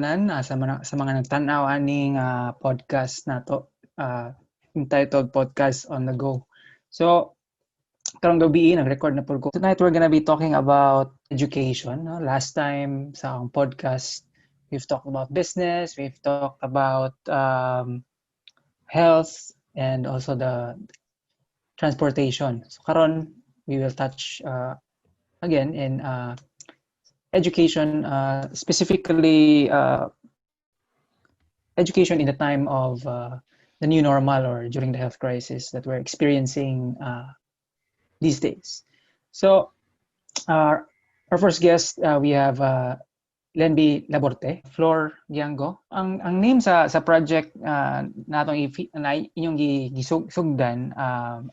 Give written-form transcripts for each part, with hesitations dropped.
tanan sa mga nagtanaw aning podcast nato entitled Podcast on the Go. So karong gabi nag-record na po ko. Tonight we're gonna be talking about education. No? Last time sa akong podcast, we've talked about business, we've talked about health, and also the transportation. So karon we will touch again in education, specifically education in the time of the new normal or during the health crisis that we're experiencing these days. So our first guest, we have Lenbi Laborte, Flor, Giango. Ang name sa project natong inyong gisugdan,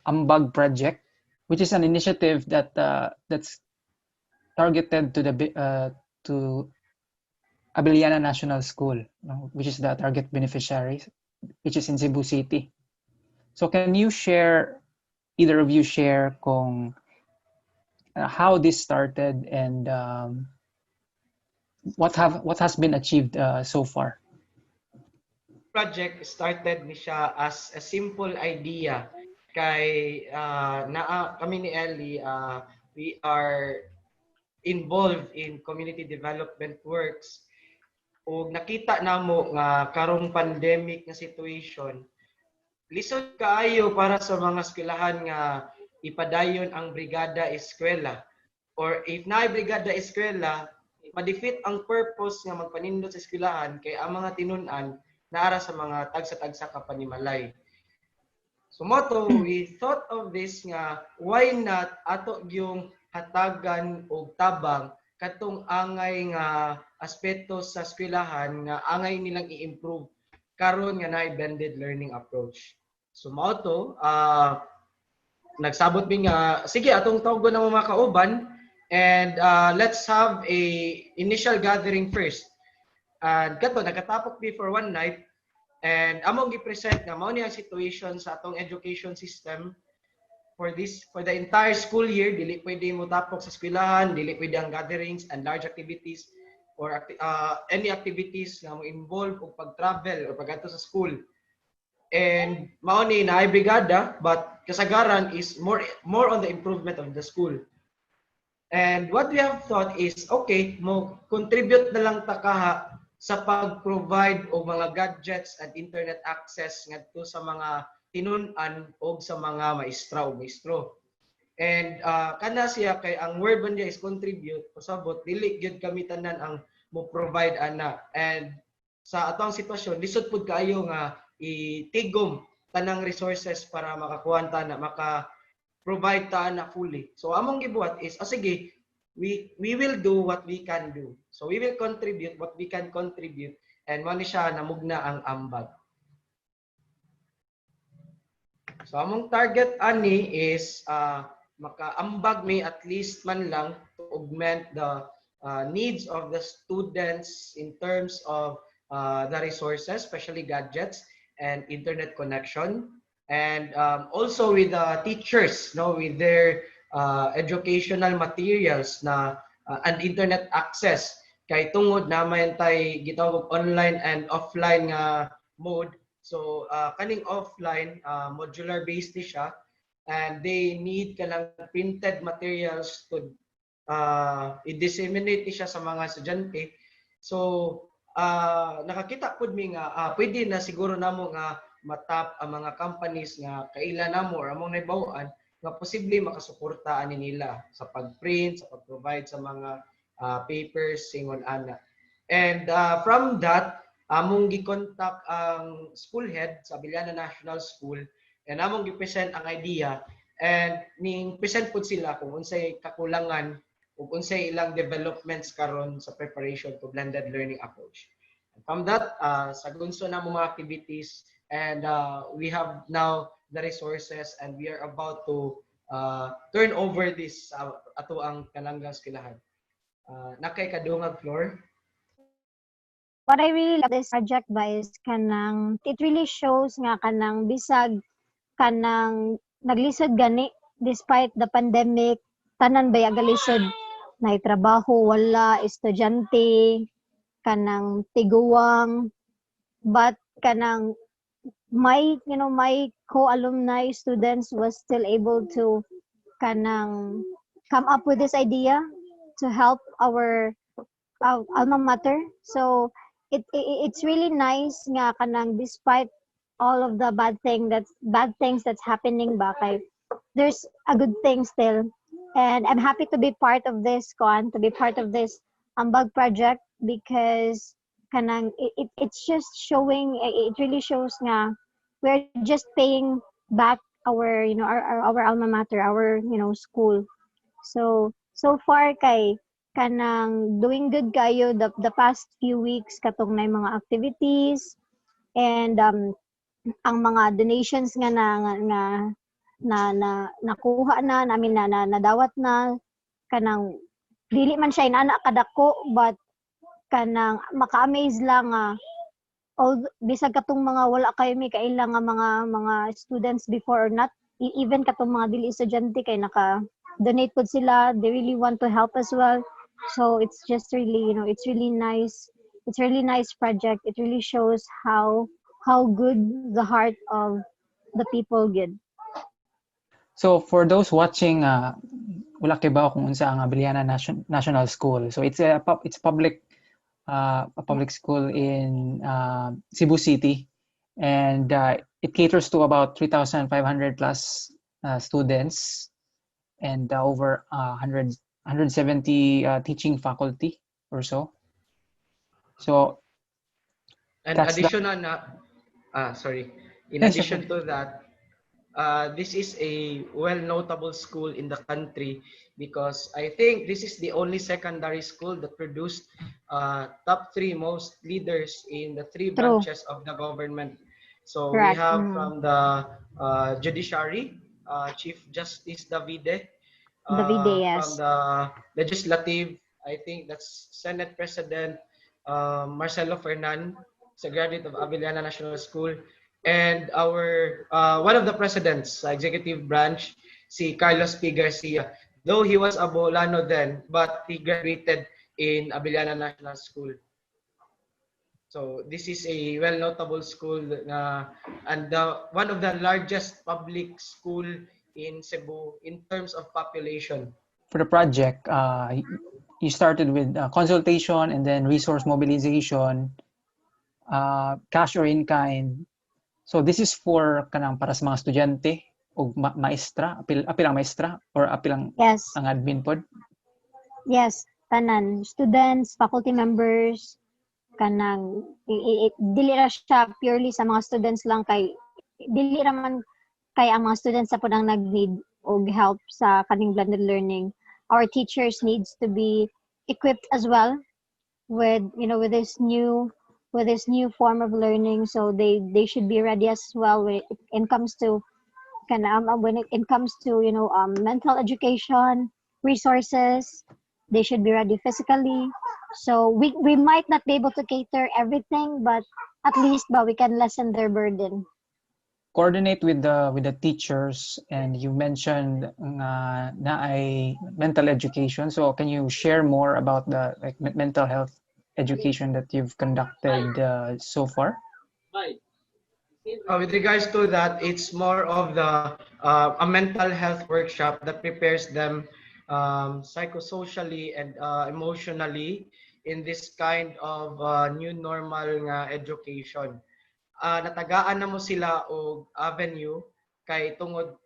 AMBAG Project, which is an initiative that's targeted to the to Abellana National School, which is the target beneficiary, which is in Cebu City. So can you share, either of you share kung how this started and what has been achieved so far? Project started ni siya as a simple idea kay kami ni Ellie, we are involved in community development works ug nakita namo nga karong pandemic nga situation lisod kaayo para sa mga eskwelahan nga ipadayon ang brigada eskwela, or if naay brigada eskwela ma-defeat ang purpose nga magpanindot sa eskwelahan kay ang mga tinun-an naara sa mga tagsa-tagsa ka panimalay. So moto, we thought of this nga why not ato yung hatagan og tabang katong angay nga aspeto sa eskwelahan nga angay nilang i-improve karon nga naay blended learning approach. So mao to, nagsabot mi nga sige atong tawgon ang mga kauban and let's have a initial gathering first. And kato nakatapok mi for one night and among gi-present nga mao ni ang situation sa atong education system for the entire school year. Dili pwede mo tapok sa eskwelahan, dili pwede ang gatherings and large activities or any activities nga mo involve og pag-travel or pag-adto sa school. And mao ni naay brigada, but kasagaran is more on the improvement of the school. And what we have thought is okay, mo contribute na lang ta kaha sa pag-provide og mga gadgets and internet access ngadto sa mga tinun-an og sa mga maestra o maestro. And kana siya kay ang word man niya is contribute, pasabot dili gyud kami tanan ang mo provide ana. And sa atong sitwasyon lisod pud kaayo nga itigom tanang resources para makakuha ta na maka-provide ta na fully. So among gibuhat is sige, we will do what we can do. So we will contribute what we can contribute, and mo ni siya namugna ang ambag. So among target ani is makaambag may at least man lang to augment the needs of the students in terms of the resources, especially gadgets and internet connection, and also with the teachers, with their educational materials na and internet access kay tungod na may tay gitawag online and offline nga mode. So kaning offline modular based ni siya, and they need kanang printed materials to i-disseminate siya sa mga estudyante. So nakakita pud mi nga pwede na siguro namo nga matap ang mga companies nga kaila namo or among naibaw-an nga posible makasuporta ani nila sa pag-print, sa pag-provide sa mga papers singon ana. And from that among gi-contact ang school head sa Abellana National School and among gi-present ang idea, and ning present pud sila kung unsay kakulangan ug unsay ilang developments karon sa preparation to blended learning approach. And from that sagunso na mo mga activities, and we have now the resources and we are about to turn over this ato ang kananggang eskwelahan. Nakay kadungag Flor. What I really love this project ba is kanang it really shows nga kanang bisag kanang naglisod gani despite the pandemic, tanan ba galisod na trabaho, wala estudyante kanang tiguang, but kanang my my co-alumni students was still able to kanang come up with this idea to help our alma mater. So it's really nice nga kanang despite all of the bad things that's happening ba kay there's a good thing still. And I'm happy to be part of this to be part of this Ambag project because kanang it's just showing, it really shows nga we're just paying back our our alma mater, our school. So far kay kanang doing good kayo the past few weeks katong na mga activities and ang mga donations nga na nakuha na namin na nadawat na kanang dili man siya inana kadako but kanang maka-amaze lang all bisag katong mga wala kayo may kailang nga mga students before or not even katong mga dili estudyante kay naka donate pud sila, they really want to help as well. So it's just really it's really nice, it's really nice project. It really shows how good the heart of the people good. So for those watching, wala kay ba kung unsa ang Abellana National School. So it's a public school in Cebu City, and it caters to about 3,500 plus students and over 170 teaching faculty or so. So and additional in addition to that, this is a well-notable school in the country because I think this is the only secondary school that produced top 3 most leaders in the 3 branches of the government. So Correct. We have from the judiciary, Chief Justice Davide, yes. from the legislative, I think that's Senate President Marcelo Fernan, a graduate of Abellana National School, and our one of the presidents sa executive branch, si Carlos P. Garcia. Though he was a Bolano then, but he graduated in Abellana National School. So this is a well-notable school and one of the largest public school in Cebu in terms of population. For the project, you started with consultation and then resource mobilization, cash or in kind. So this is for kanang para sa mga estudyante o maestra, apil ang maestra or apil ang yes, ang admin pod. Yes, tanan students, faculty members, kanang dili ra siya purely sa mga students lang kay dili ra man kay ang mga students sa pud ang nag-need og help sa kaning blended learning. Our teachers needs to be equipped as well with with this new form of learning, so they should be ready as well when it comes to mental education, resources. They should be ready physically. So we might not be able to cater everything, but at least we can lessen their burden. Coordinate with the teachers, and you mentioned na ay mental education. So can you share more about the mental health education that you've conducted so far? With regards to that, it's more of the a mental health workshop that prepares them psychosocially and emotionally in this kind of new normal nga education. Natagaan na mo sila og avenue kay tungod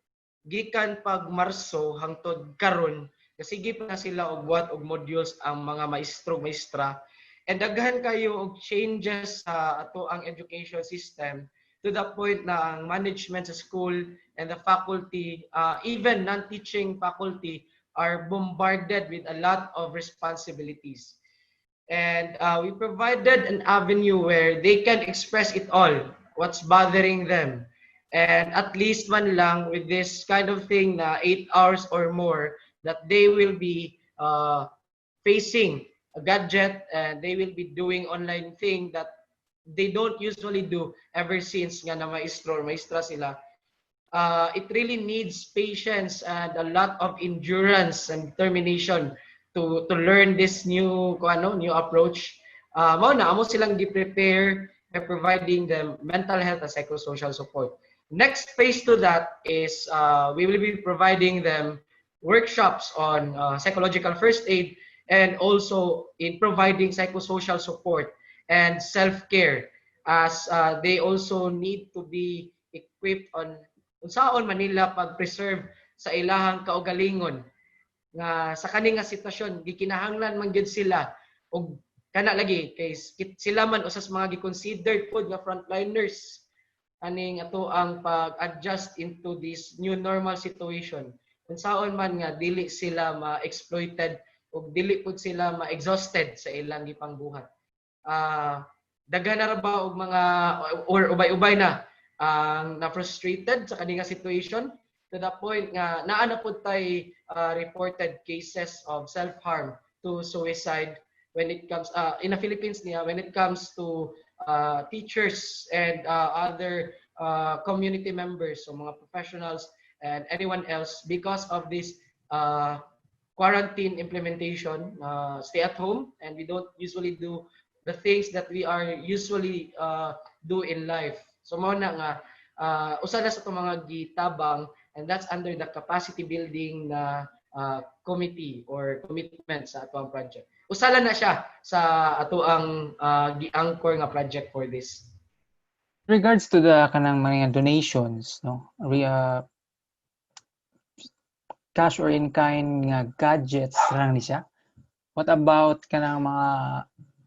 gikan pag Marso hangtod karon kasigi pa na sila og buhat og modules ang mga maestra and daghan kayo og changes sa ato ang education system to the point na ang management sa school and the faculty, even non-teaching faculty, are bombarded with a lot of responsibilities. And we provided an avenue where they can express it all, what's bothering them. And at least man lang with this kind of thing na 8 hours or more, that they will be facing a gadget and they will be doing online thing that they don't usually do ever since nga na maestro or maestra sila. It really needs patience and a lot of endurance and determination to learn this new approach. mao na amo silang gi-prepare by providing them mental health and psychosocial support. Next phase to that is we will be providing them workshops on psychological first aid and also in providing psychosocial support and self-care as they also need to be equipped on unsaon manila pag-preserve sa ilahang kaugalingon nga sa kani nga sitwasyon gikinahanglan man gyud sila og kana lagi kay sila man usas mga gi-considered pod nga frontliners aning ato ang pag-adjust into this new normal situation. Unsaon man nga dili sila ma-exploited ug dili pud sila ma-exhausted sa ilang gipangbuhat. Daghan na ra ba og mga or ubay-ubay na ang na-frustrated sa kani nga situation to the point nga naa na pud tay reported cases of self-harm to suicide when it comes in the Philippines niya when it comes to teachers and other community members, so mga professionals and anyone else because of this quarantine implementation, stay at home, and we don't usually do the things that we are usually do in life. So mao na nga usa na sa itong mga gitabang, and that's under the capacity building na committee or commitment sa ato ang project. Usala na siya sa ato ang gi-anchor nga project for this. Regards to the kanang mga donations, no, cash or in kind nga gadgets lang ni siya. What about kanang mga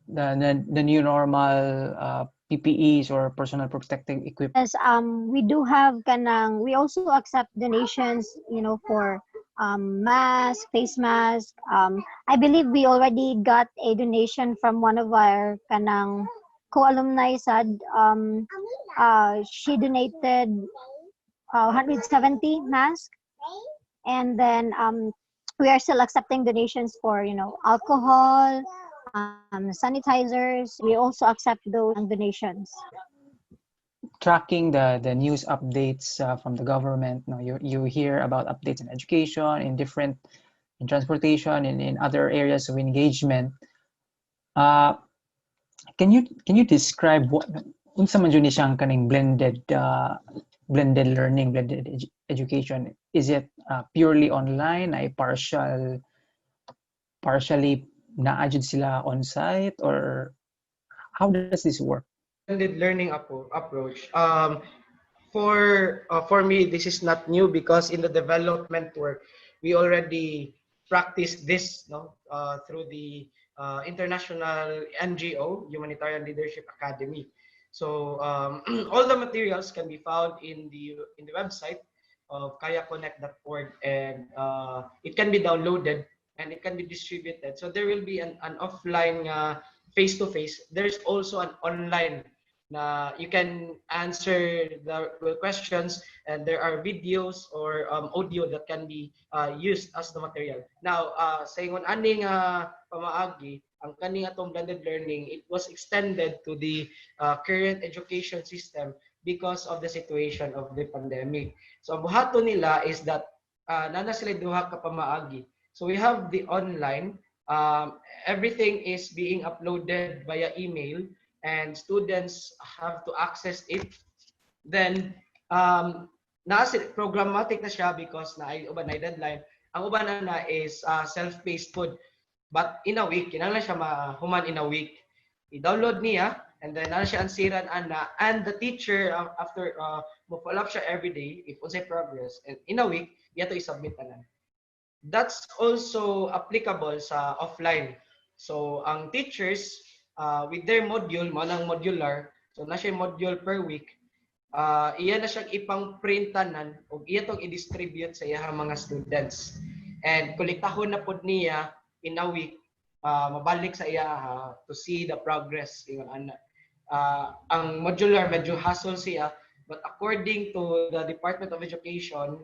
the new normal PPEs or personal protective equipment? Yes, we do have we also accept donations, for mask, face mask. I believe we already got a donation from one of our co-alumni sad. She donated 170 masks, and then we are still accepting donations for alcohol, sanitizers. We also accept those donations. Tracking the news updates from the government, no, you hear about updates in education, in transportation, in other areas of engagement. Can you describe what unsa man jud ni siyang kaning blended learning, blended education? Is it purely online, ay partially naa jud sila on site, or how does this work? Blended learning approach. For me, this is not new because in the development work, we already practice this, through the international NGO, Humanitarian Leadership Academy. So all the materials can be found in the website of kayaconnect.org, and it can be downloaded and it can be distributed. So there will be an offline face-to-face. There's also an online na you can answer the questions, and there are videos or audio that can be used as the material. Now, sa ingon aning pamaagi, ang kaning atong blended learning, it was extended to the current education system because of the situation of the pandemic. So ang buhaton nila is that nana sila duha ka pamaagi. So we have the online, everything is being uploaded via email, and students have to access it. Then programmatic na siya because na uban na deadline. Ang uban na is self-paced food, but in a week kinahanglan siya mahuman in a week. I-download niya, and then na siya ansiran and the teacher after mo follow up siya every day if unsay progress, and in a week yato i-submit na. That's also applicable sa offline. So ang teachers with their module, manang modular, so na siya module per week, iya na siyang ipang-printanan o iya tong i-distribute sa iyang mga students. And kolektahon na pod niya in a week, mabalik sa iya to see the progress. Ang modular medyo hassle siya, but according to the Department of Education,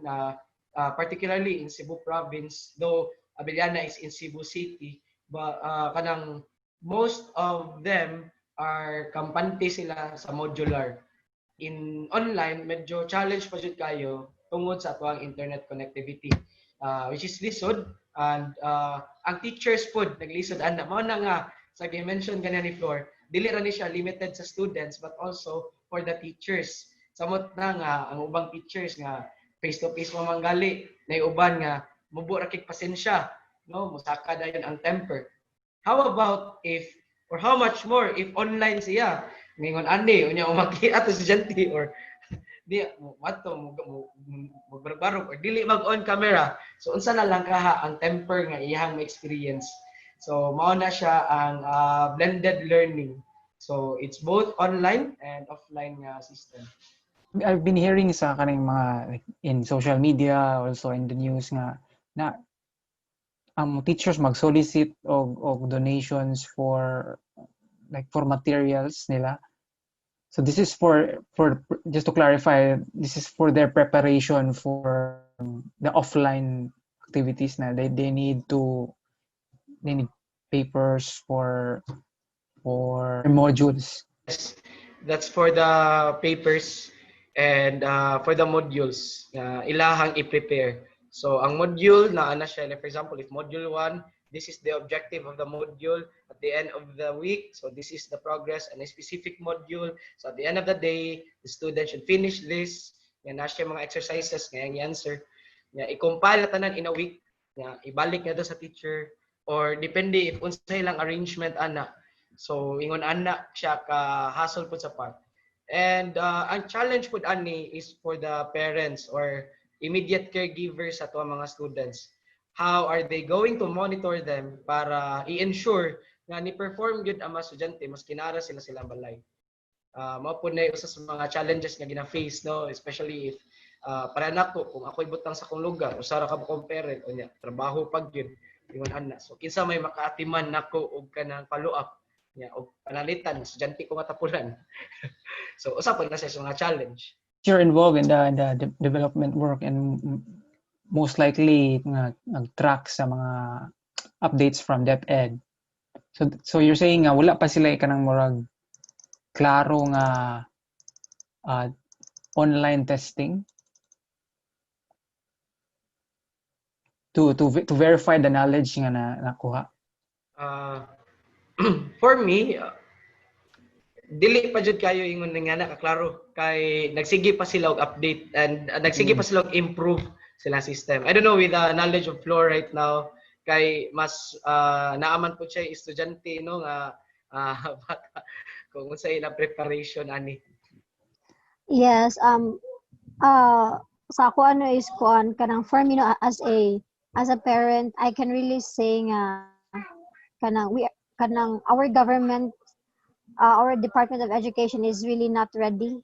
particularly in Cebu Province, though Abellana is in Cebu City, but kanang most of them are kampante sila sa modular. In online, medyo challenge pa jud kayo tungod sa atuang internet connectivity, which is lisod, and ang teachers pod naglisod ana mao na nga sa mention kanina ni Flor, dili ra ni siya limited sa students but also for the teachers. Samot na nga ang ubang teachers nga face to face mamanggali, na uban nga mubo ra kay pasensya, no, musaka dayon ang temper. How about if, or how much more if online siya? Mingon ani unya umaki ato estudyante or di mato magbarbarog or dili mag-on camera. So unsa na lang kaha ang temper nga iyang experience. So mao na siya ang blended learning. So it's both online and offline system. I've been hearing sa kaning mga like, in social media, also in the news nga na ang teachers mag-solicit og donations for like for materials nila. So this is for just to clarify, this is for their preparation for the offline activities na they need papers for modules. Yes, that's for the papers and for the modules na ilahang i-prepare. So ang module na ana siya, for example, if module 1, this is the objective of the module at the end of the week. So this is the progress and a specific module. So at the end of the day, the student should finish this. Yan na siya mga exercises nga yung answer. Nga i-compile na tanan in a week. Nga ibalik na do sa teacher or depende if unsay lang arrangement ana. So ingon ana siya ka hassle pud sa part. And ang challenge pud ani is for the parents or immediate caregivers sa mga students. How are they going to monitor them para i-ensure nga ni-perform good ang mga estudyante mas kinara sila silang balay. Mao po na isa sa mga challenges nga gina-face, no? Especially if para nako kung ako'y butang sa kong lugar usara ka kong parent unya trabaho pag yun ingon ana. So kinsa may makaatiman nako og kanang follow-up nya og panalitan estudyante ko matapulan. So usa pa na sa mga challenge. You're involved in the development work and most likely nag-track sa mga updates from DepEd. So you're saying nga wala pa sila kanang murag klaro nga online testing to verify the knowledge nga nakuha. For me, dili pa jud kayo ingon nga na kaklaro kay nagsige pa sila og update and nagsige pa sila og improve sila system. I don't know with the knowledge of Flor right now kay mas naaman po siya estudyante no nga kung unsa ilang preparation ani. Yes, sa ako ano is kuan kanang for me no as a parent I can really say nga kanang our government our Department of Education is really not ready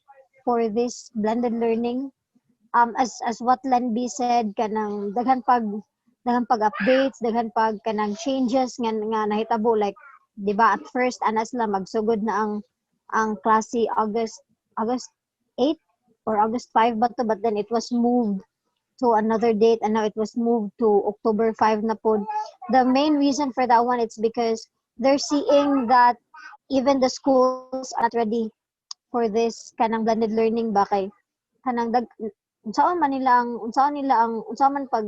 for this blended learning. As what Lenbi said, kanang daghan pag updates, daghan pag kanang changes nga nahitabo like, di ba at first anas lang magsugod na ang klase August 8 or August 5 ba to, but then it was moved to another date and now it was moved to October 5 na po. The main reason for that one it's because they're seeing that even the schools are not ready for this kanang blended learning ba kay kanang unsaon man pag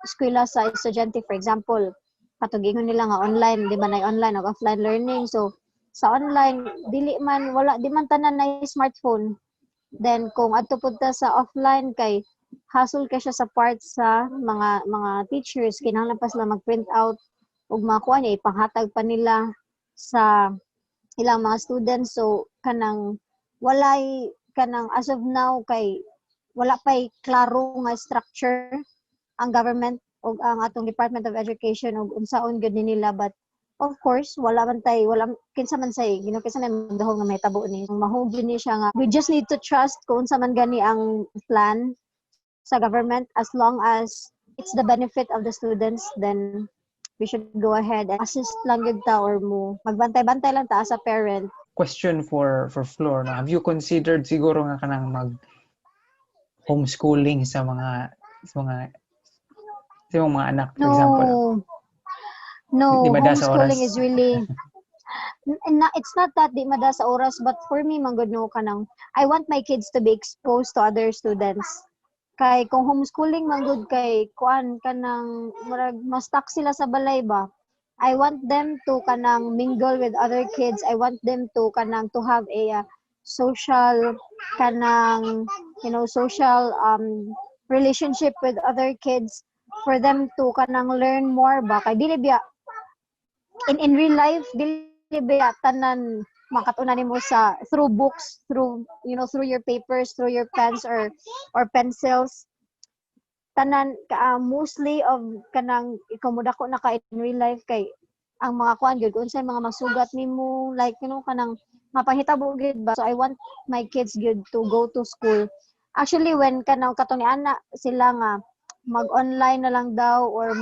eskwela sa estudyante, for example patugingon nila nga online di man ay online o offline learning. So sa online di man tanan na smartphone, then kung adto pud ta sa offline kay hassle ka siya sa parts sa mga teachers kinahanglan pa sila mag-print out ug makuha niya ipanghatag pa nila sa ilang mga students. So kanang walay kanang as of now kay wala pay klaro nga structure ang government o ang atong Department of Education og unsaon gyud nila, but of course wala kinsa man say kinsa man magdahong nga mahitabo ni mahugyo ni siya nga we just need to trust kung unsa man gani ang plan sa government. As long as it's the benefit of the students, then we should go ahead and assist lang gyud ta or mo magbantay-bantay lang ta as a parent. Question for Flor, no? Have you considered siguro nga kanang mag homeschooling sa mga anak, for example? No, Di mada sa homeschooling oras? is really it's not that di mada sa oras, but for me manggod no kanang I want my kids to be exposed to other students. Kay kung homeschooling manggod kay kuan kanang murag mas stuck sila sa balay ba. I want them to kanang mingle with other kids. I want them to kanang to have a social kanang social relationship with other kids for them to kanang learn more ba kay dili biya in real life dili biya tanan makatuna nimo sa through books, through through your papers, through your pens or pencils. Tanan mostly of kanang ikaw mo dako na ka in real life kay ang mga kuan gyud unsay mga masugat nimo like kanang mapahitabo gyud ba. So I want my kids gyud to go to school. Actually when kanang katong ni ana sila nga mag-online na lang daw or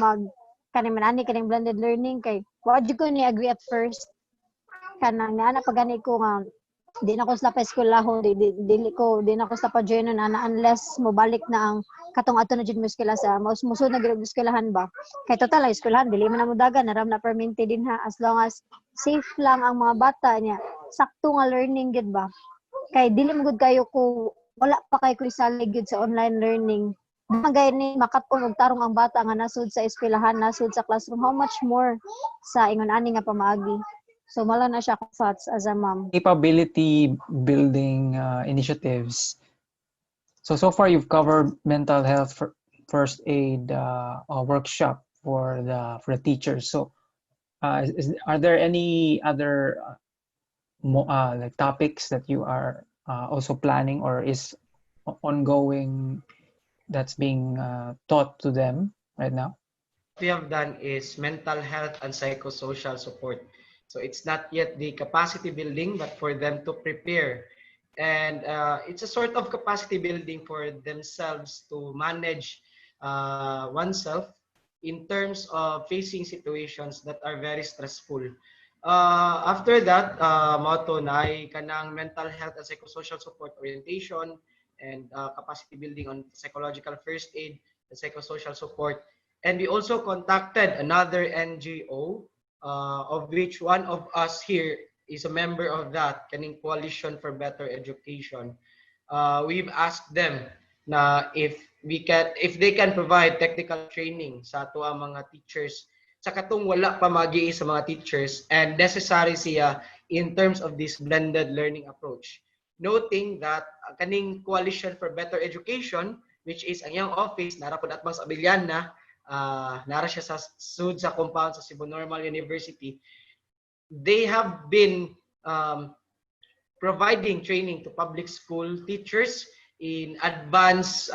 kaning manani kaning blended learning kay wa jud ko ni agree at first kanang ni ana pagani ko nga di na ko sa eskwelahon di na ko sa pa-join na unless mobalik na ang katong ato na jud mo eskwela sa musud na gyud eskwelahan ba kay total ang eskwelahan dili man na mudagan naram na permente din ha as long as safe lang ang mga bata niya sakto nga learning gid ba kay dili mo gud kayo ko wala pa kay ko isalig gid sa online learning magay ni makatong og tarong ang bata nga nasud sa eskwelahan nasud sa classroom how much more sa ingon ani nga pamaagi. So, mala na siya thoughts as a mom. Capability building initiatives. So far you've covered mental health first aid workshop for the teachers. So, are there any other like topics that you are also planning or is ongoing that's being taught to them right now? What we have done is mental health and psychosocial support. So it's not yet the capacity building, but for them to prepare. And it's a sort of capacity building for themselves to manage oneself in terms of facing situations that are very stressful. After that, motto na ay kanang mental health and psychosocial support orientation and capacity building on psychological first aid and psychosocial support. And we also contacted another NGO, of which one of us here is a member of that, kaning Coalition for Better Education. We've asked them na if they can provide technical training sa ato ang mga teachers sa katong wala pa magi sa mga teachers and necessary siya in terms of this blended learning approach. Noting that kaning Coalition for Better Education, which is ang iyang office nara pud atbang sa Abellana, nara siya sa sud sa compound sa Cebu Normal University. They have been providing training to public school teachers in advanced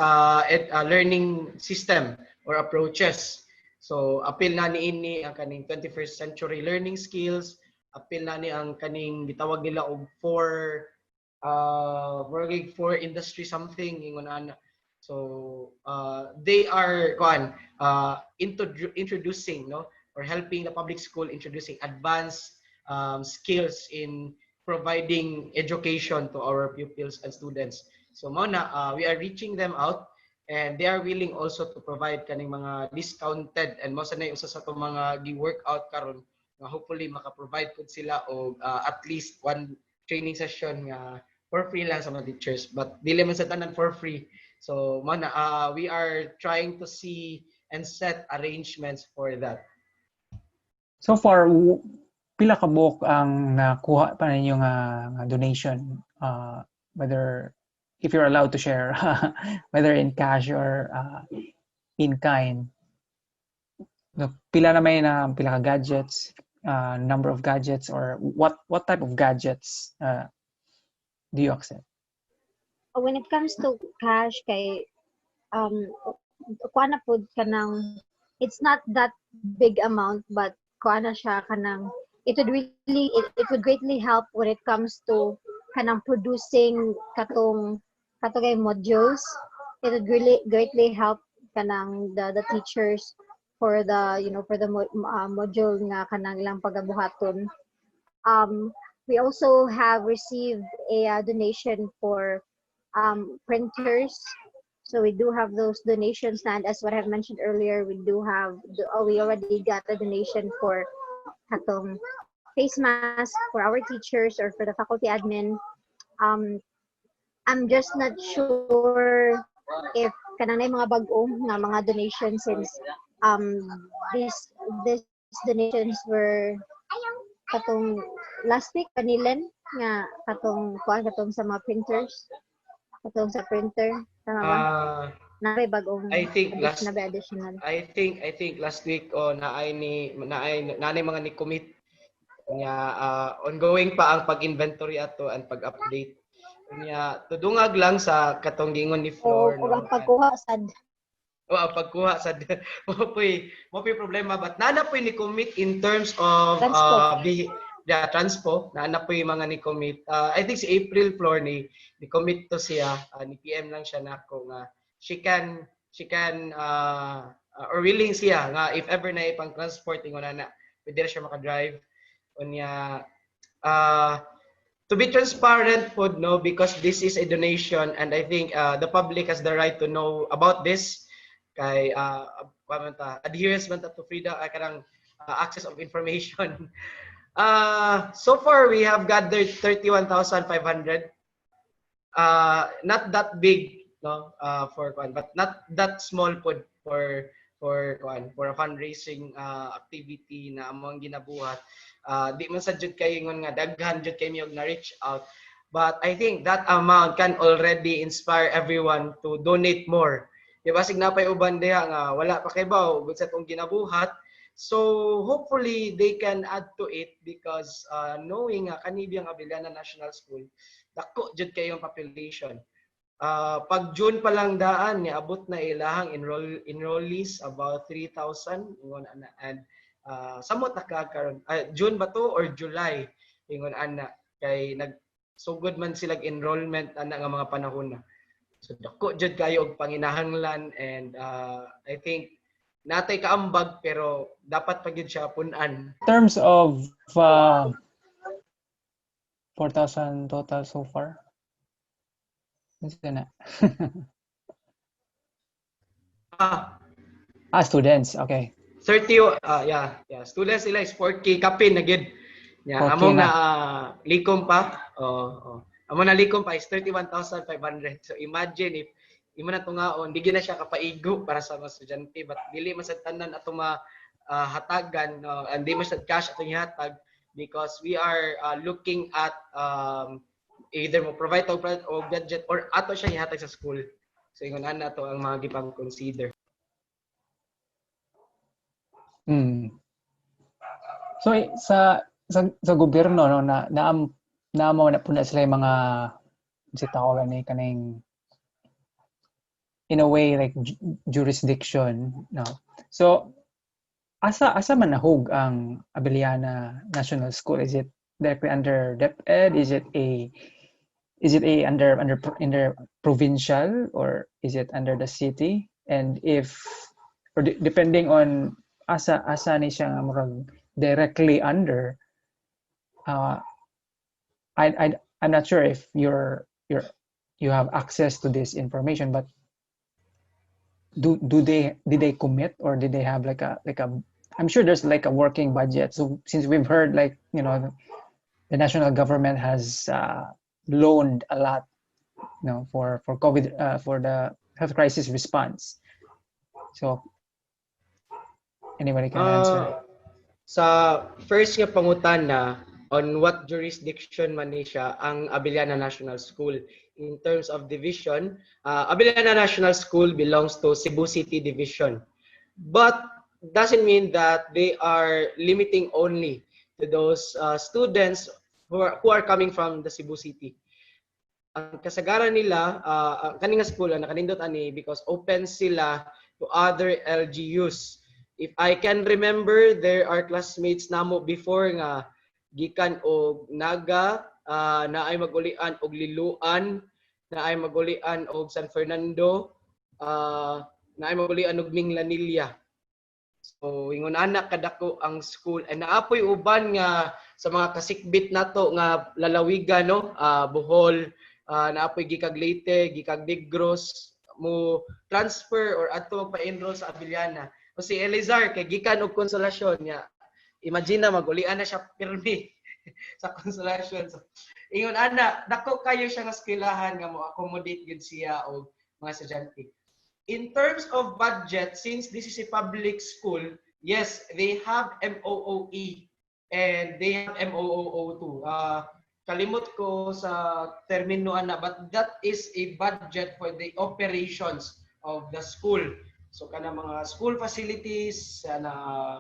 learning system or approaches. So apil na niini ang kaning 21st century learning skills, apil na ni ang kaning gitawag nila og working for industry something ingon ana. So they are introducing or helping the public school introducing advanced skills in providing education to our pupils and students. So muna we are reaching them out and they are willing also to provide kaning mga discounted and mo sanay usa sa to mga gi-workout karon nga hopefully maka-provide pud sila og at least one training session nga for free lang sa mga teachers but dili man sa tanan for free. So mana we are trying to see and set arrangements for that. So far, pila ka buok ang nakuha pa ninyo nga donation, whether if you're allowed to share, whether in cash or in kind. Pila na may na pila ka gadgets, number of gadgets, or what type of gadgets do you accept? When it comes to cash kay kuha na pud kanang it's not that big amount but kuha na siya kanang it would greatly help when it comes to kanang producing katong modules. It would really greatly help kanang the teachers for the for the module nga kanang ilang pagabuhaton. We also have received a donation for printers. So we do have those donations, and as what I've mentioned earlier, we already got a donation for katong face mask for our teachers or for the faculty admin. I'm just not sure if kanang mga bag-o nga mga donations since this donations were katong last week kanilen nga katong sa mga printers, katong sa printer, tama ba? Naay bagong I think additional. I think last week naay mga ni commit nga ongoing pa ang pag-inventory ato and pag-update. Nya tudungag lang sa katong gingon ni Flor O ang pagkuha sad. Pagkuha sa mo problema but nana po ni commit in terms of transpo nana po mga ni commit. I think si April Flor ni commit to siya ni PM lang siya nako nga she can or willing siya nga if ever na ipang transport ingon na pwede siya maka-drive unya to be transparent po no because this is a donation and I think the public has the right to know about this kay adherence man to freedom kanang access of information. So far we have gathered 31,500. Not that big no for but not that small for a fundraising activity na among ginabuhat. Di man sa jud kay ingon nga daghan jud kay miyog na reach out but I think that amount can already inspire everyone to donate more. Di ba sig napay uban diha nga wala pa kay baw sa tong ginabuhat. So hopefully they can add to it because knowing nga kanibiyang Abellana National School dako jud kayong population. Pag June pa lang daan ni abot na ilahang enrollees about 3,000 ingon ana and samot nakakaron June ba to or July ingon ana kay nagsugod man sila enrollment ana nga mga panahon na. So dako jud kayo og panginahanglan and I think natay kaambag pero dapat pa gyud siya punan. In terms of 4,000 total so far. Na. Students. Okay. 30 students sila is 4K kapin na gid. Yeah, among na likom pa. Among na likom pa is 31,500. So imagine if imo na tungaon, di na siya kapaigo para sa mga estudyante but dili man sa tanan ato hatagan and di man sa cash atong ihatag because we are looking at either mo provide og budget or ato siya ihatag sa school. So ingon ana to ang mga gipang consider. So sa gobyerno no naamo na po na sila yung mga tawagan ni kaning in a way like jurisdiction no. So asa man nahug ang Abellana National School? Is it directly under DepEd? Is it under provincial or is it under the city? And if or depending on asa ni siya murag directly under I'm not sure if you have access to this information, but did they commit or did they have like a I'm sure there's like a working budget. So since we've heard like the national government has loaned a lot for COVID for the health crisis response. So anybody can answer. Sa first nga pangutana on what jurisdiction man ni siya ang Abellana National School in terms of division, Abellana National School belongs to Cebu City Division. But doesn't mean that they are limiting only to those students who are coming from the Cebu City. Ang kasagaran nila, kaning school na kanindot ani because open sila to other LGUs. If I can remember, there are classmates namo before nga gikan og Naga, na ay magulian og Liloan, na ay magulian og San Fernando, na ay magulian og Minglanilla. So ingon anak kadako ang school and naapoy uban nga sa mga kasikbit nato nga lalawigan no, Bohol, naapoy gikag Leyte, gikag Negros mo transfer or adto magpa-enroll sa Abellana. O si Elizar kay gikan og Konsolasyon niya. Imagine na magulian na siya pirmi sa Konsolasyon. So, ingon ana, dako kayo siya nga eskwelahan nga mo accommodate gid siya og mga estudyante. In terms of budget, since this is a public school, Yes, they have MOOE and they have MOOO too. Kalimot ko sa termino ana, but that is a budget for the operations of the school. So kana mga school facilities, na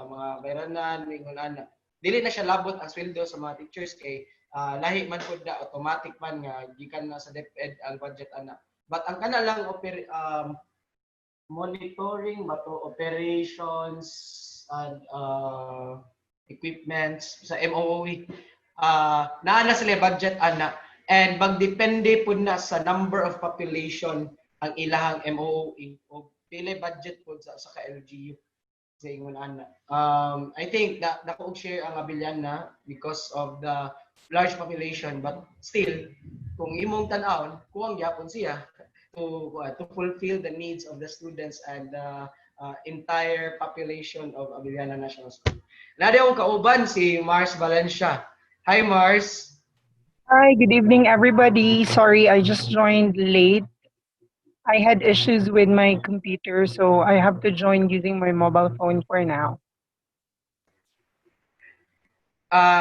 mga bayranan, mingon ana. Dili na siya labot ang sweldo sa mga teachers kay lahi man pud na automatic man nga gikan na sa DepEd ang budget ana. But ang kana lang monitoring ba to operations and equipments sa MOOE naa na sila budget ana and magdepende pud na sa number of population ang ilahang MOOE o pila budget pud sa ka-LGU sa ingon ana. I think that dako share ang Abellana because of the large population but still kung imong tan-awon kuwang gyapon siya to fulfill the needs of the students and the entire population of Abellana National School. Nari akong kauban si Mars Valencia. Hi Mars. Hi, good evening, everybody. Sorry, I just joined late. I had issues with my computer, so I have to join using my mobile phone for now.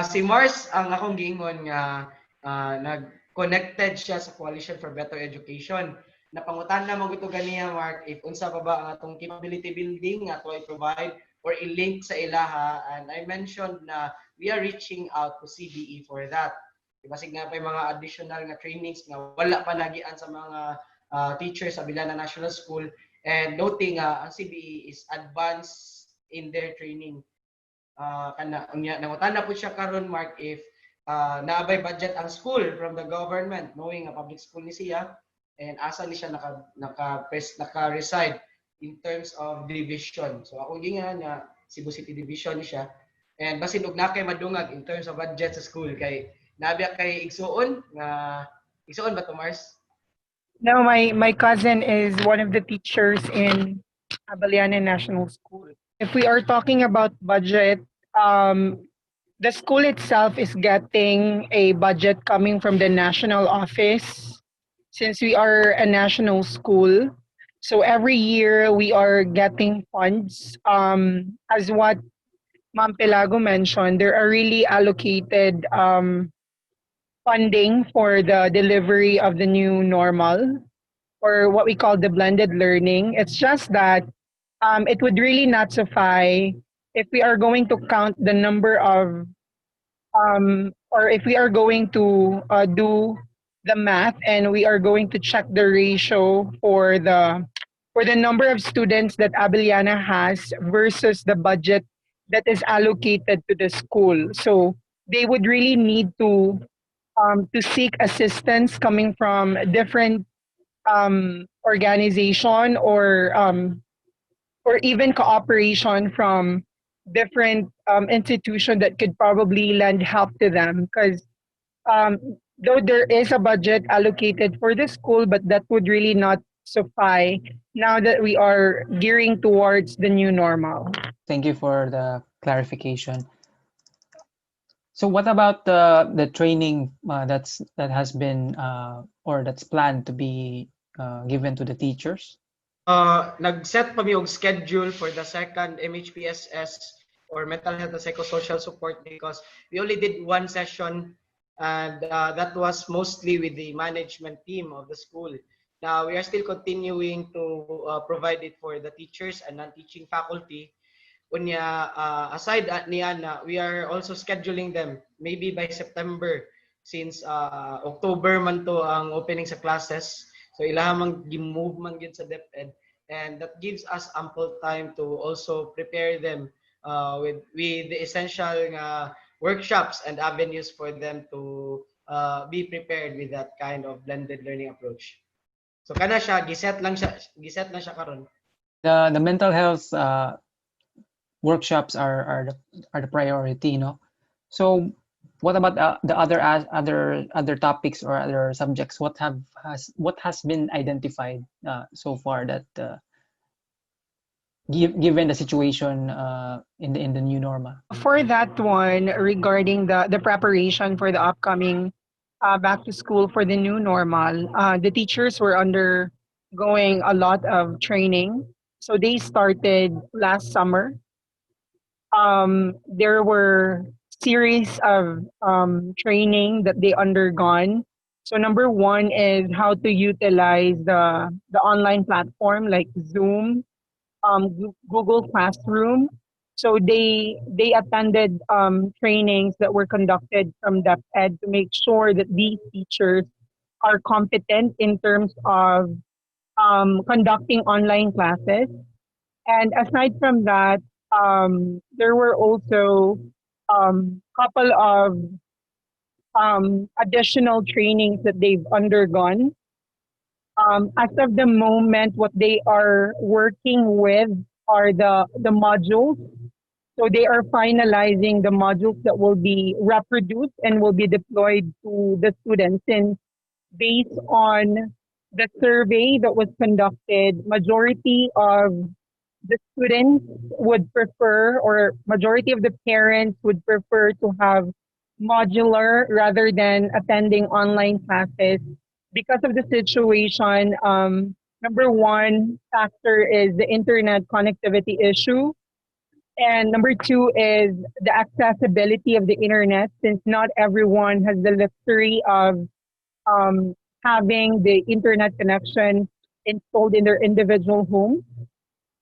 Si Mars ang akong giingon nga nag-connected siya sa Coalition for Better Education. Napangutan na mo ganiya Mark if unsa pa ba ang atong capability building nga to i-provide or i-link sa ilaha, and I mentioned na we are reaching out to CBE for that. Basig nga pa yung mga additional nga trainings nga wala pa nagian sa mga teachers sa Abellana National School, and noting ang CBE is advanced in their training. Nangutana po siya karon Mark if naabay budget ang school from the government knowing nga public school ni siya and asa ni siya naka-reside in terms of division. So ako gingan nga Cebu City division ni siya and basin og nakay madungag in terms of budget sa school kay nabiya kay igsuon nga igsuon ba to Mars? No, my cousin is one of the teachers in Abellana National School. If we are talking about budget, the school itself is getting a budget coming from the national office since we are a national school. So every year we are getting funds. As what Ma'am Pelago mentioned, there are really allocated funding for the delivery of the new normal or what we call the blended learning. It's just that it would really not suffice if we are going to count the number of or if we are going to do the math and we are going to check the ratio for the number of students that Abellana has versus the budget that is allocated to the school. So they would really need to seek assistance coming from different organization or even cooperation from different institution that could probably lend help to them because though there is a budget allocated for the school, but that would really not suffice now that we are gearing towards the new normal. Thank you for the clarification. So what about the training that has been or that's planned to be given to the teachers? Nag-set pa mi og schedule for the second MHPSS or mental health and psychosocial support because we only did one session and that was mostly with the management team of the school. Now we are still continuing to provide it for the teachers and non-teaching faculty. Unya aside niya na we are also scheduling them maybe by September since October man to ang opening sa classes. So ilahamang gi-move man gyud sa DepEd and that gives us ample time to also prepare them with the essential workshops and avenues for them to be prepared with that kind of blended learning approach. So kana siya giset na siya karon. The mental health workshops are the priority, no? So what about the other topics or other subjects? What has been identified so far that given the situation in the new normal? For that one, regarding the preparation for the upcoming back to school for the new normal, the teachers were undergoing a lot of training. So they started last summer. there were series of training that they undergone. So number one is how to utilize the online platform like Zoom, Google Classroom. So they attended trainings that were conducted from DepEd to make sure that these teachers are competent in terms of conducting online classes. And aside from that, there were also couple of additional trainings that they've undergone. As of the moment, what they are working with are the modules. So they are finalizing the modules that will be reproduced and will be deployed to the students. And based on the survey that was conducted, majority of the students would prefer, or majority of the parents would prefer to have modular rather than attending online classes because of the situation. Number one factor is the internet connectivity issue. And number two is the accessibility of the internet, since not everyone has the luxury of um, having the internet connection installed in their individual home.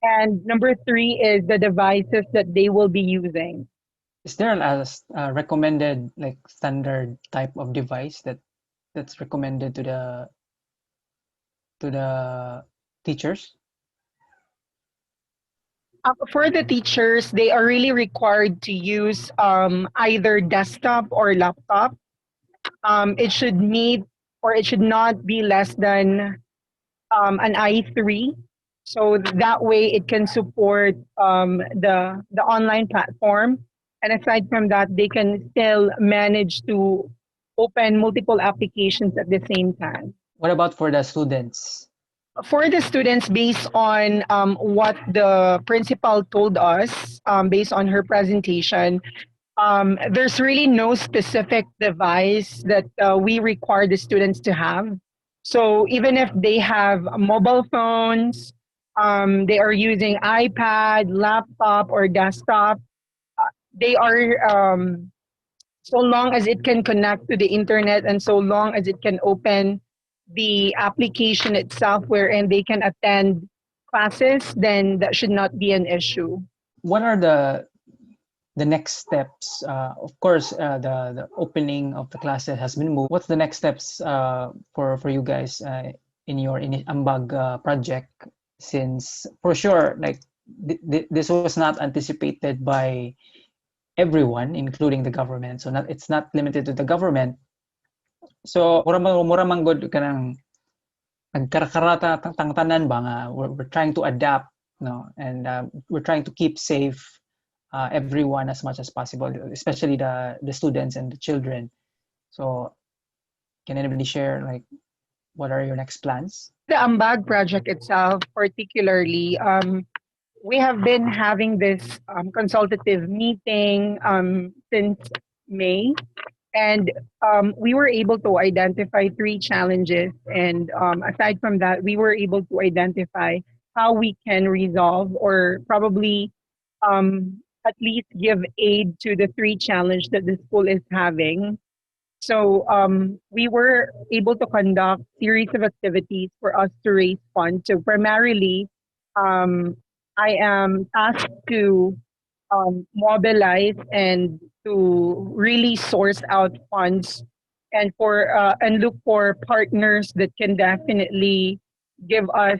And number three is the devices that they will be using. Is there a recommended like standard type of device that's recommended to the teachers? For the teachers, they are really required to use either desktop or laptop. It should meet, or it should not be less than an i3. So that way it can support the online platform. And aside from that, they can still manage to open multiple applications at the same time. What about for the students? For the students, based on what the principal told us, based on her presentation, there's really no specific device that we require the students to have. So even if they have mobile phones, they are using iPad, laptop, or desktop, they are, so long as it can connect to the internet and so long as it can open the application itself wherein they can attend classes, then that should not be an issue. What are the next steps? Of course, the opening of the classes has been moved. What's the next steps for you guys in your AMBAG project? Since for sure, like this was not anticipated by everyone, including the government. So it's not limited to the government. So mura man good kanang nagkarakarata tang tanan ba nga we're trying to adapt, no, and we're trying to keep safe everyone as much as possible, especially the students and the children. So can anybody share like what are your next plans? The AMBAG project itself, particularly, we have been having this consultative meeting since May, and we were able to identify three challenges. And aside from that, we were able to identify how we can resolve, or probably at least give aid to the three challenges that the school is having. So we were able to conduct series of activities for us to raise funds. So primarily, um, I am asked to mobilize and to really source out funds, and look for partners that can definitely give us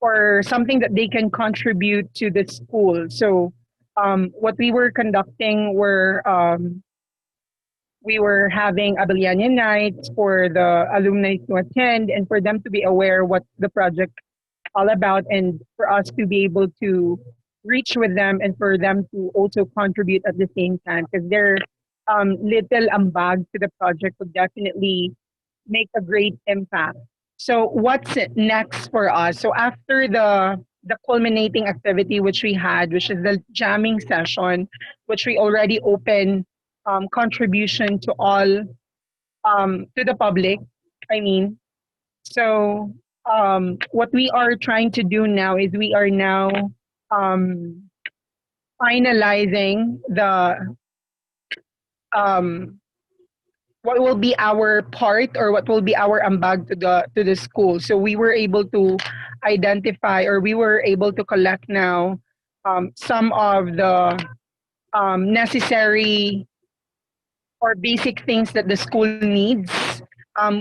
or something that they can contribute to the school. So what we were conducting were we were having Abellana nights for the alumni to attend and for them to be aware what the project all about, and for us to be able to reach with them and for them to also contribute at the same time, because their little ambag to the project would definitely make a great impact. So what's next for us? So after the culminating activity which we had, which is the jamming session, which we already opened contribution to all to the public. I mean, so what we are trying to do now is we are now um, finalizing the um, what will be our part or what will be our ambag to the school. So we were able to identify or we were able to collect now some of the necessary or basic things that the school needs.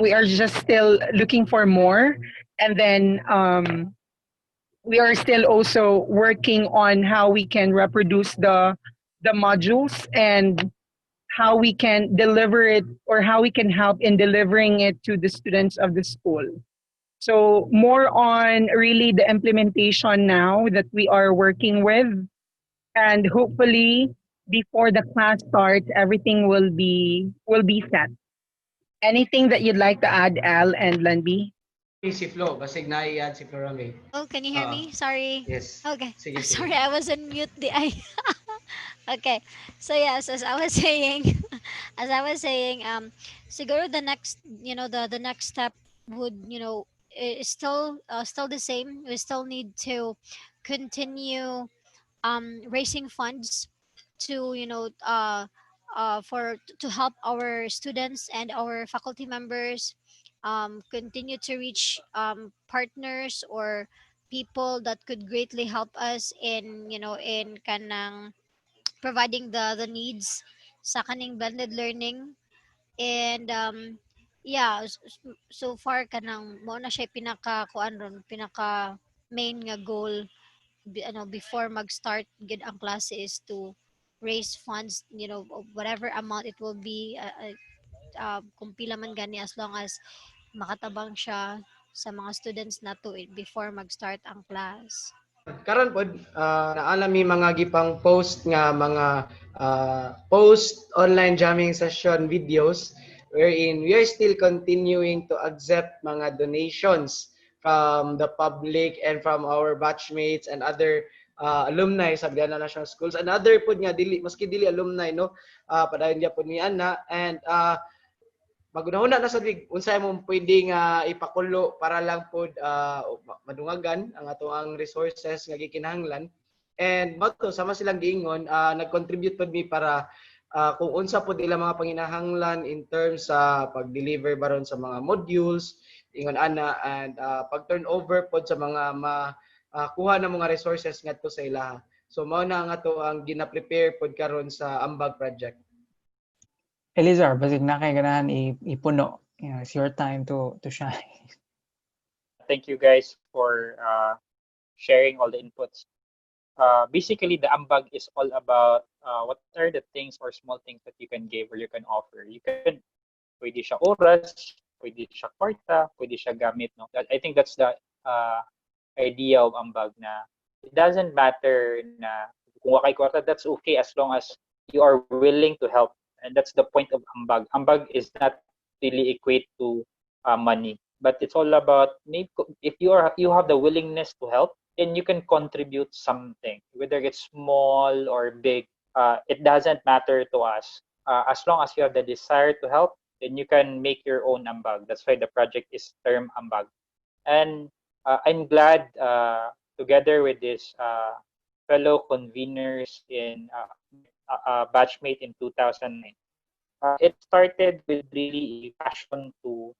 We are just still looking for more, and then we are still also working on how we can reproduce the modules and how we can deliver it or how we can help in delivering it to the students of the school. So more on really the implementation now that we are working with, and hopefully before the class starts everything will be set. Anything that you'd like to add, Al and Lenby? Si Flo, basig naiyan si Flor Rami. Oh, can you hear me? Sorry. Yes. Okay. Sige, sige. Sorry, I was on mute. Okay. So yes, as I was saying, as I was saying, siguro the next, the next step would, is still the same. We still need to continue raising funds to, for to help our students and our faculty members continue to reach partners or people that could greatly help us in, in kanang providing the needs sa kaning blended learning. And yeah, so far kanang mo na siya pinaka kuan ron, pinaka main nga goal before mag-start gid ang klase is to raise funds, of whatever amount it will be, kung pila man gani, as long as makatabang siya sa mga students na to before mag-start ang class. Karon pod naala mi mga gipang post nga mga post online jamming session videos wherein we are still continuing to accept mga donations from the public and from our batchmates and other alumni sa Abellana National Schools and other pod nga dili maski dili alumni no padayon dia pod ni ana and magunahuna na sa big unsay mo pwede nga ipakulo para lang pod madungagan ang ato ang resources nga gikinahanglan and mato sama silang giingon nag-contribute pod mi para kung unsa pod ila mga panginahanglan in terms sa pag-deliver baron sa mga modules ingon ana and pag-turn over pod sa mga kuha na mga resources ngadto sa ilaha. So mao na ang ato ang gina-prepare pod karon sa AMBAG project. Elizar, basig na kay ganahan ipuno. It's your time to shine. Thank you guys for sharing all the inputs. Basically, the ambag is all about what are the things or small things that you can give or you can offer. Pwede siya oras, pwede siya kwarta, pwede siya gamit. No? I think that's the idea of ambag na it doesn't matter na kung wakay kwarta, that's okay as long as you are willing to help. And that's the point of ambag. Ambag is not really equate to money, but it's all about if you have the willingness to help, then you can contribute something, whether it's small or big. It doesn't matter to us. As long as you have the desire to help, then you can make your own ambag. That's why the project is termed ambag. And I'm glad together with this fellow conveners in batchmate in 2009. It started with really a passion to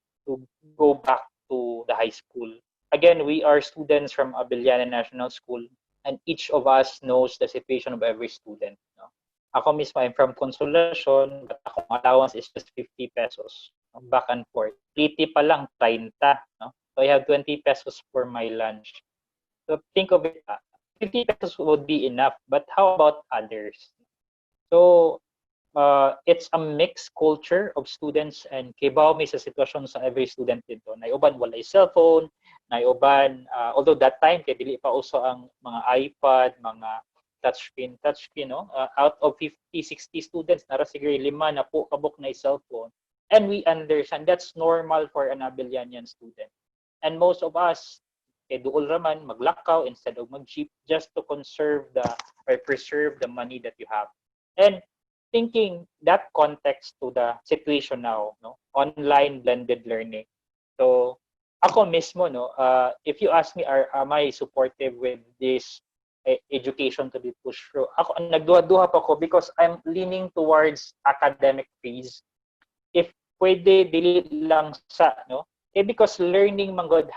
go back to the high school. Again, we are students from Abellana National School, and each of us knows the situation of every student. No? Ako mismo, I'm from Consolacion, but akong allowance is just 50 pesos. No? Back and forth. Pliti pa lang, 30. No? So I have 20 pesos for my lunch. So think of it, 50 pesos would be enough, but how about others? So it's a mixed culture of students and kibaw mi sa sitwasyon sa every student dito. Naiuban walay cellphone, naiuban although that time kay dili pa uso ang mga iPad, mga touchscreen, no? Out of 50, 60 students, nara siguro 5 na po kabuk na cellphone. And we understand that's normal for an Abellanian student. And most of us kay duol raman maglakaw instead of mag-cheap just to preserve the money that you have. And thinking that context to the situation now, no? Online blended learning. So ako mismo, no, if you ask me, am I supportive with this education to be pushed through? Ako, nagduha-duha pa ko because I'm leaning towards academic phase. If pwede, dili lang sa, no? Because learning manggod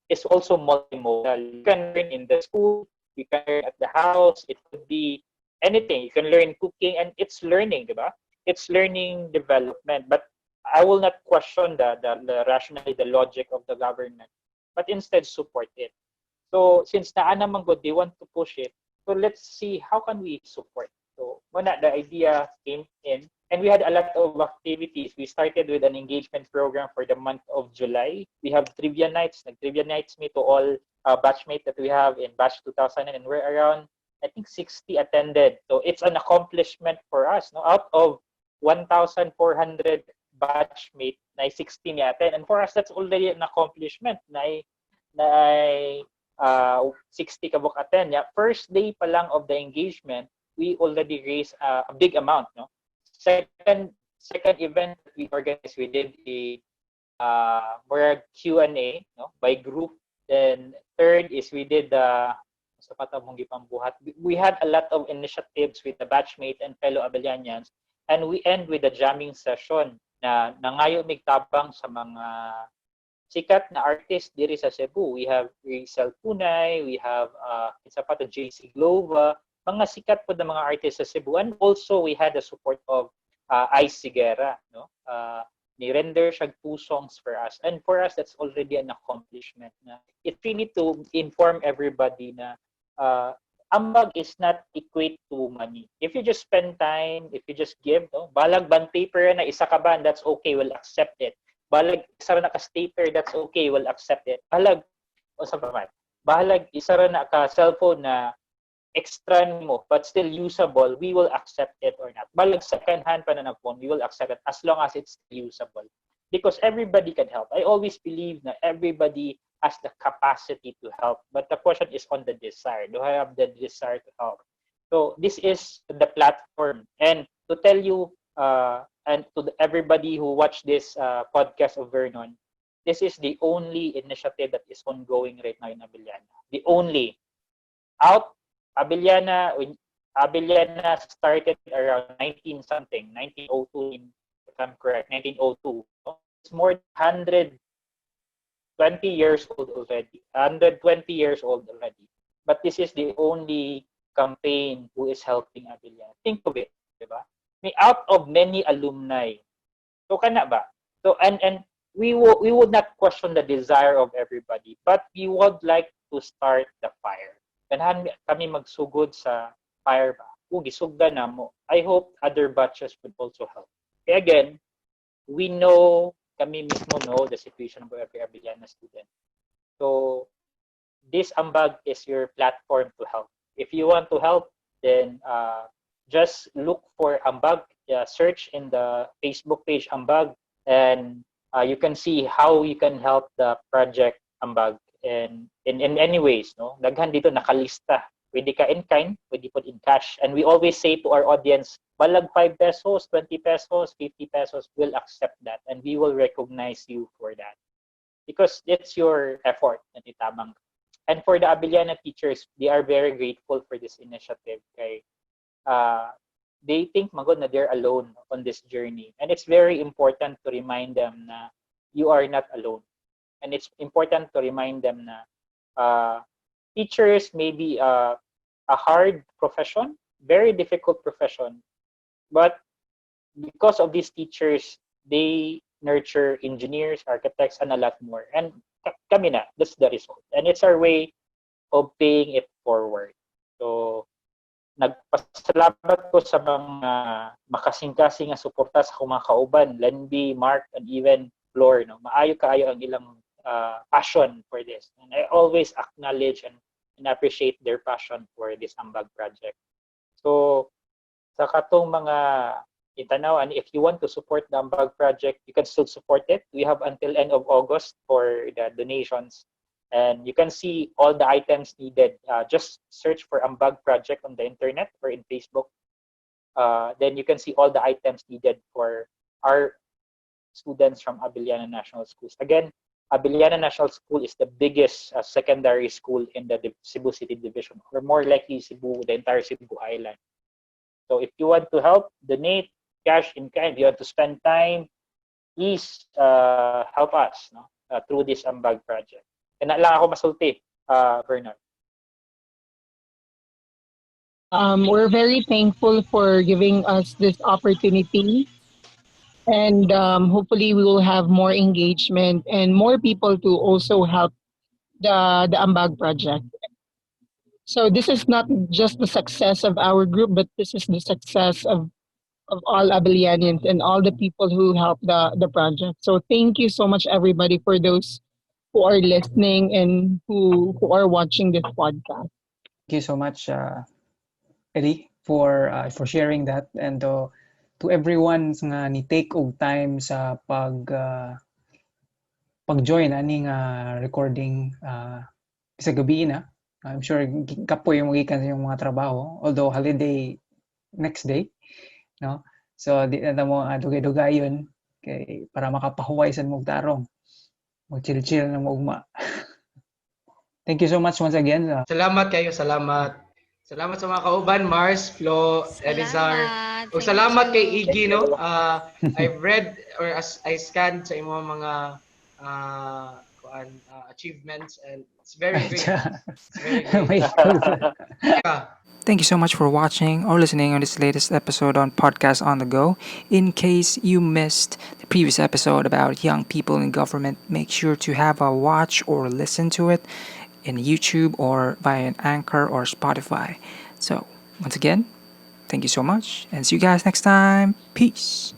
is also multimodal. You can learn in the school, you can learn at the house, it could be anything. You can learn cooking, and it's learning, diba? It's learning development. But I will not question the rationale, the logic of the government, but instead support it. So since naa naman good, they want to push it. So let's see how can we support. So when the idea came in, and we had a lot of activities. We started with an engagement program for the month of July. We have trivia nights. Trivia nights me to all batchmates that we have in batch 2000, and we're around, I think, 60 attended. So it's an accomplishment for us. No, out of 1,400 batchmate, na 60 ni attend, and for us that's already an accomplishment. Na 60 kabuk attend. Yeah, first day pa lang of the engagement, we already raised a big amount. No, second event that we organized, we did a more Q&A, no, by group. Then third is we did we had a lot of initiatives with the batchmate and fellow Abellanians, and we end with a jamming session na nangayo migtabang sa mga sikat na artist diri sa Cebu. We have Rizal Punay, we have isa pa to JC Glova, mga sikat po na mga artists sa Cebu. And also we had the support of Ice Sigera, no? Ni-render siya 2 songs for us. And for us, that's already an accomplishment. Na it's really to inform everybody na ambag is not equate to money. If you just spend time, if you just give, no? Balag band paper na isa ka ban, that's okay, we'll accept it. Balag isa ra na ka stater, that's okay, we'll accept it. Balag, o sa paman, balag isa ra na ka cellphone na extra mo but still usable, we will accept it or not. Balag second hand pa na phone, we will accept it as long as it's usable. Because everybody can help. I always believe that everybody has the capacity to help. But the question is on the desire. Do I have the desire to help? So this is the platform. And to tell you, and to everybody who watched this podcast of Vernon, this is the only initiative that is ongoing right now in Abellana. The only. Abellana started around 19-something, 1902, if I'm correct, 1902. It's more than 120 years old already. 120 years old already. But this is the only campaign who is helping Abellana. Think of it, diba? Out of many alumni. So kana ba? So and we would not question the desire of everybody, but we would like to start the fire. Ganahan kami magsugod sa fire ba? Gisugda na mo. I hope other batches would also help. Again, we know, kami mismo know the situation of every Abellana student. So this Ambag is your platform to help. If you want to help, then just look for Ambag, search in the Facebook page Ambag, and you can see how you can help the project Ambag. And in any ways, no? Daghan dito nakalista. Pwede ka in kind, pwede po in cash. And we always say to our audience, balag 5 pesos, 20 pesos, 50 pesos, we'll accept that. And we will recognize you for that. Because it's your effort na itabang. And for the Abellana teachers, they are very grateful for this initiative. Kay, they think magod na they're alone on this journey. And it's very important to remind them na you are not alone. And it's important to remind them na teachers may be a hard profession, very difficult profession, but because of these teachers, they nurture engineers, architects, and a lot more. And kami na, that's the result. And it's our way of paying it forward. So, nagpasalamat ko sa mga makasing-kasing nga suporta sa akong mga kauban, Lenbi, Mark, and even Flor. No? Maayo kaayo ang ilang passion for this. And I always acknowledge and appreciate their passion for this AMBAG project. So, sa katong mga itanaw, and if you want to support the AMBAG project, you can still support it. We have until end of August for the donations. And you can see all the items needed. Just search for AMBAG project on the internet or in Facebook. Then you can see all the items needed for our students from Abellana National Schools. Again, Abellana National School is the biggest secondary school in the Cebu City division, or more likely Cebu, the entire Cebu Island. So if you want to help, donate cash in kind, you want to spend time, please help us, no, through this Ambag project. And lang ako masulti, Bernard. We're very thankful for giving us this opportunity, and hopefully we will have more engagement and more people to also help the Ambag project. So this is not just the success of our group, but this is the success of all Abelianians and all the people who help the project. So thank you so much, everybody, for those who are listening and who are watching this podcast. Thank you so much, Eddie, for sharing that, and to everyone nga ni take og time sa pag-join aning recording sa gabi na. I'm sure kapoy yung magikan sa yung mga trabaho, although holiday next day, no? So di na mo dugay-dugayon kay para makapahuway sa mong tarong. Mag-chill-chill na mo ugma. Thank you so much once again. Salamat kayo, salamat. Salamat sa mga kauban, Mars, Flo, Elizar. Salamat. Ug Thank salamat you. kay Iggy, no? I've read or as I scanned sa imong mga achievements, and it's very great. It's very great. Thank you so much for watching or listening on this latest episode on Podcast on the Go. In case you missed the previous episode about young people in government, make sure to have a watch or listen to it in YouTube or via an Anchor or Spotify. So, once again, thank you so much and see you guys next time. Peace.